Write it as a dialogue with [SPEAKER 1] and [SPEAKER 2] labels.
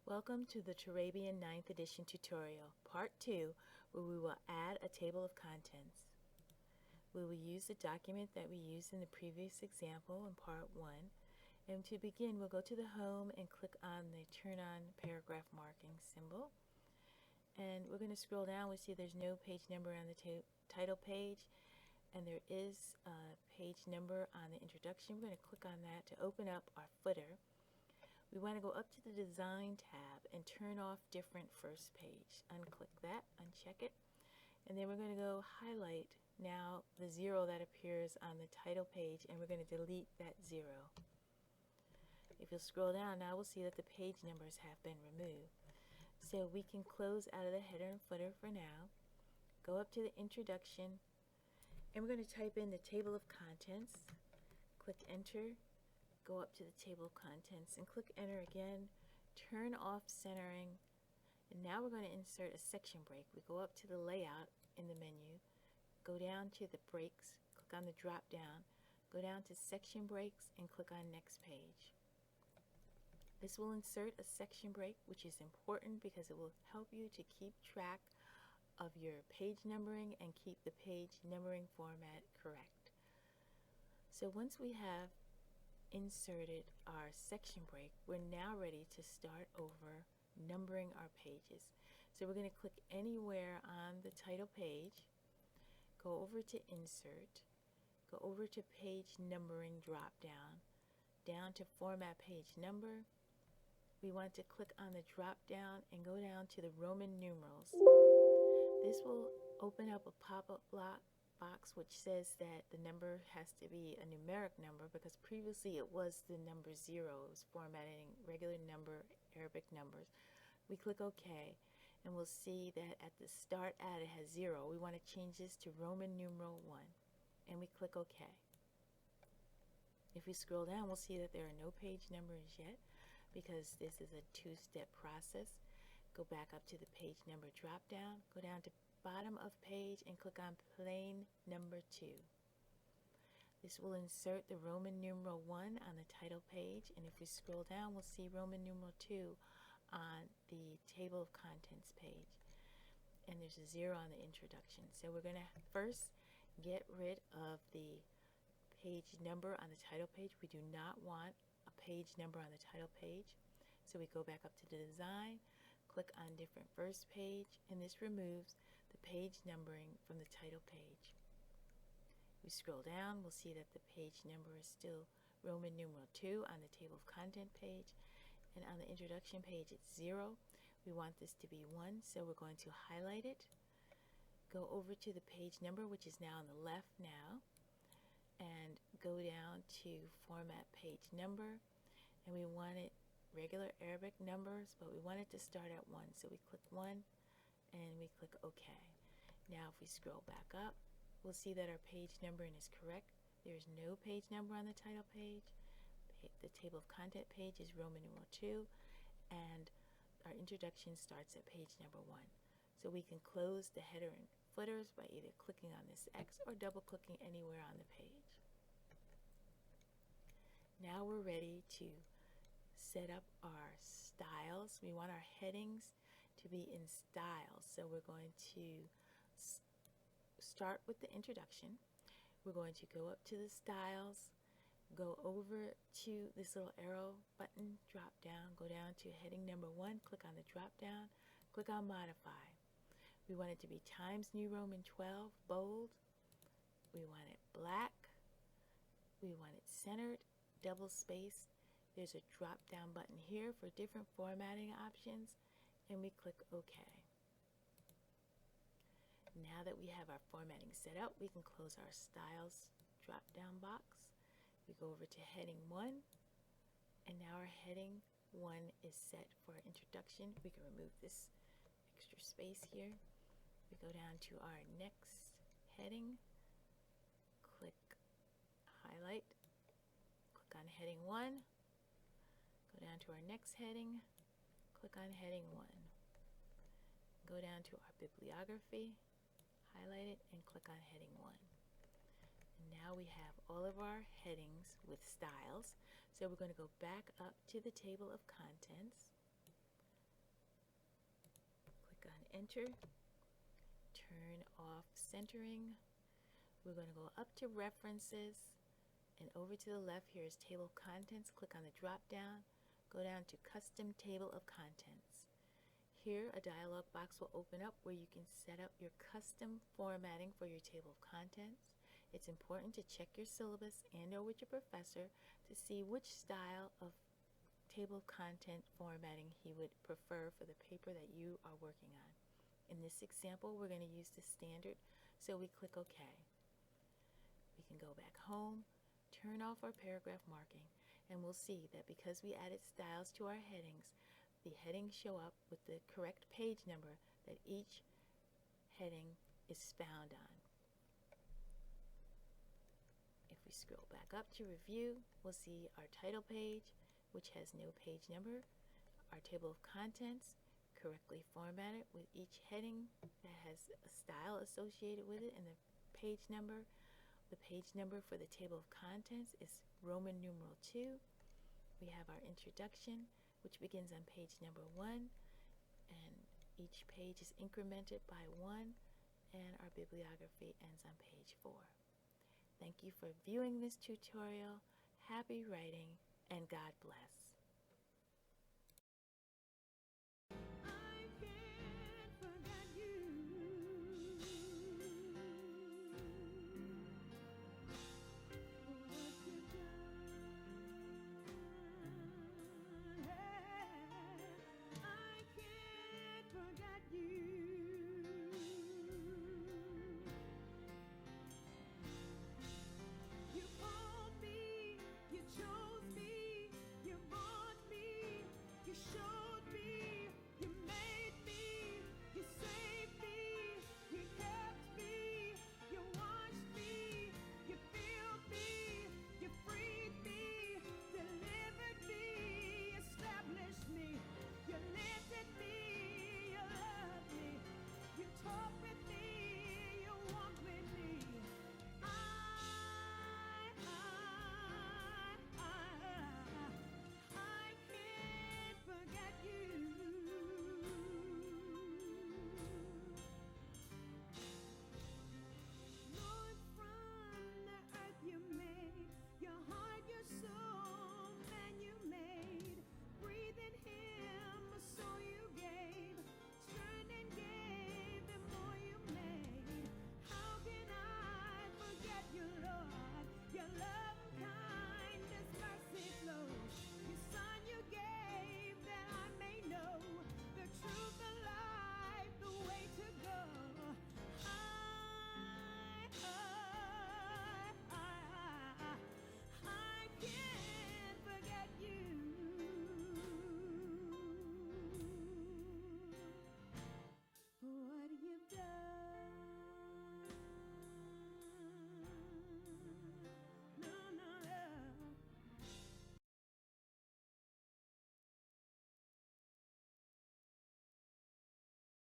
[SPEAKER 1] Welcome to the Turabian 9th edition tutorial, part 2, where we will add a table of contents. We will use the document that we used in the previous example in part 1. And to begin, we'll go to the home and click on the turn on paragraph marking symbol. And we're going to scroll down. We see there's no page number on the title page, and there is a page number on the introduction. We're going to click on that to open up our footer. We want to go up to the Design tab and turn off Different First Page. Unclick that, uncheck it, and then we're going to go highlight now the 0 that appears on the title page, and we're going to delete that 0. If you'll scroll down, now we'll see that the page numbers have been removed. So we can close out of the header and footer for now. Go up to the introduction, and we're going to type in the table of contents. Click Enter. Go up to the table of contents and click Enter again. Turn off centering, and now we're going to insert a section break. We go up to the layout in the menu, go down to the breaks, click on the drop down, go down to section breaks and click on next page. This will insert a section break, which is important because it will help you to keep track of your page numbering and keep the page numbering format correct. So once we have inserted our section break, we're now ready to start over numbering our pages. So we're going to click anywhere on the title page, go over to Insert, go over to Page Numbering drop down to Format Page Number. We want to click on the drop down and go down to the Roman numerals. This will open up a pop-up box which says that the number has to be a numeric number, because previously it was the number 0. It was formatting regular number, Arabic numbers. We click OK, and we'll see that at the start at it has 0. We want to change this to Roman numeral 1, and we click OK. If we scroll down, we'll see that there are no page numbers yet, because this is a two-step process. Go back up to the page number drop down, go down to bottom of page and click on plain number 2. This will insert the Roman numeral 1 on the title page, and if we scroll down, we'll see Roman numeral 2 on the table of contents page, and there's a 0 on the introduction. So we're going to first get rid of the page number on the title page. We do not want a page number on the title page, so we go back up to the Design, click on Different First Page, and this removes the page numbering from the title page. We scroll down, we'll see that the page number is still Roman numeral 2 on the table of content page, and on the introduction page it's 0. We want this to be 1, so we're going to highlight it, go over to the page number, which is now on the left now, and go down to Format Page Number, and we want it regular Arabic numbers, but we want it to start at 1, so we click 1 and we click OK. Now if we scroll back up, we'll see that our page numbering is correct. There's no page number on the title page. The table of content page is Roman numeral 2, and our introduction starts at page number 1. So we can close the header and footers by either clicking on this X or double clicking anywhere on the page. Now we're ready to set up our styles. We want our headings to be in style, so we're going to start with the introduction. We're going to go up to the styles, go over to this little arrow button, drop down, go down to heading number 1, click on the drop down, click on Modify. We want it to be Times New Roman 12, bold. We want it black. We want it centered, double space. There's a drop down button here for different formatting options, and we click OK. Now that we have our formatting set up, we can close our styles drop down box. We go over to heading 1, and now our heading 1 is set for our introduction. We can remove this extra space here. We go down to our next heading, click highlight, click on heading 1, go down to our next heading, click on heading 1, go down to our bibliography, highlight it, and click on heading 1. And now we have all of our headings with styles. So we're going to go back up to the table of contents, Enter. Turn off centering. We're going to go up to References, and over to the left here is Table of Contents. Click on the drop down. Go down to Custom Table of Contents. Here, a dialog box will open up where you can set up your custom formatting for your table of contents. It's important to check your syllabus and/or with your professor to see which style of table of content formatting he would prefer for the paper that you are working on. In this example, we're going to use the standard, so we click OK. We can go back home, turn off our paragraph marking, and we'll see that because we added styles to our headings, the headings show up with the correct page number that each heading is found on. If we scroll back up to review, we'll see our title page, which has no page number, our table of contents, correctly formatted with each heading that has a style associated with it and the page number. The page number for the table of contents is Roman numeral 2. We have our introduction, which begins on page number 1, and each page is incremented by 1, and our bibliography ends on page 4. Thank you for viewing this tutorial. Happy writing, and God bless.